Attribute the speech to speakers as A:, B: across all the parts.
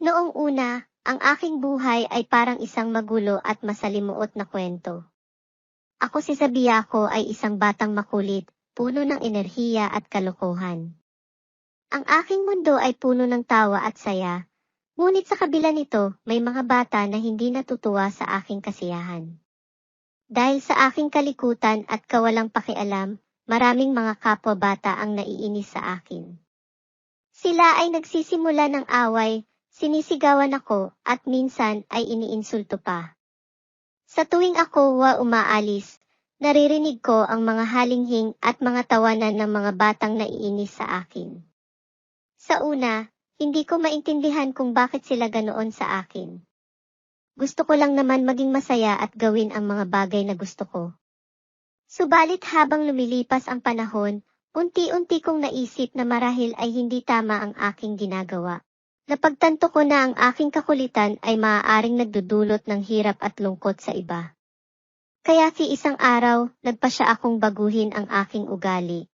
A: Noong una, ang aking buhay ay parang isang magulo at masalimuot na kwento. Ako si Sabiako ay isang batang makulit, puno ng enerhiya at kalokohan. Ang aking mundo ay puno ng tawa at saya, ngunit sa kabila nito, may mga bata na hindi natutuwa sa aking kasiyahan. Dahil sa aking kalikutan at kawalang pakialam, maraming mga kapwa-bata ang naiinis sa akin. Sila ay nagsisimula ng away, sinisigawan ako, at minsan ay iniinsulto pa. Sa tuwing ako umaalis, naririnig ko ang mga halinghing at mga tawanan ng mga batang naiinis sa akin. Sa una, hindi ko maintindihan kung bakit sila ganoon sa akin. Gusto ko lang naman maging masaya at gawin ang mga bagay na gusto ko. Subalit habang lumilipas ang panahon, unti-unti kong naisip na marahil ay hindi tama ang aking ginagawa. Napagtanto ko na ang aking kakulitan ay maaaring nagdudulot ng hirap at lungkot sa iba. Kaya isang araw, nagpasya akong baguhin ang aking ugali.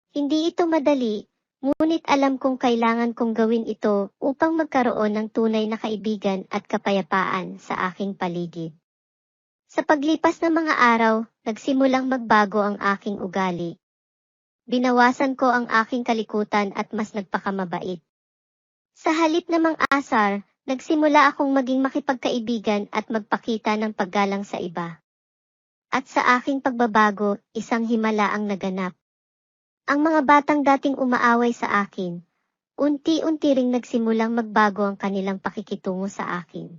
A: Hindi ito madali, ngunit alam kong kailangan kong gawin ito upang magkaroon ng tunay na kaibigan at kapayapaan sa aking paligid. Sa paglipas ng mga araw, nagsimulang magbago ang aking ugali. Binawasan ko ang aking kalikutan at mas nagpakamabait. Sa halip na mang-asar, nagsimula akong maging makipagkaibigan at magpakita ng paggalang sa iba. At sa aking pagbabago, isang himala ang naganap. Ang mga batang dating umaaway sa akin, unti-unti ring nagsimulang magbago ang kanilang pakikitungo sa akin.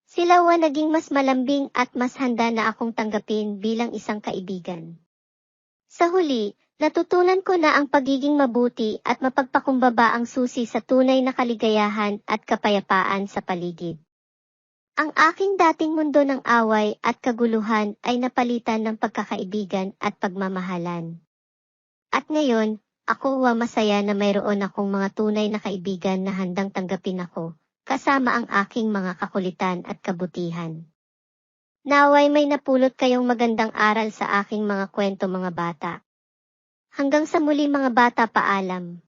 A: Sila naging mas malambing at mas handa na akong tanggapin bilang isang kaibigan. Sa huli, natutunan ko na ang pagiging mabuti at mapagpakumbaba ang susi sa tunay na kaligayahan at kapayapaan sa paligid. Ang aking dating mundo ng away at kaguluhan ay napalitan ng pagkakaibigan at pagmamahalan. At ngayon, ako masaya na mayroon akong mga tunay na kaibigan na handang tanggapin ako, kasama ang aking mga kakulitan at kabutihan. Naway may napulot kayong magandang aral sa aking mga kwento mga bata. Hanggang sa muli mga bata, paalam.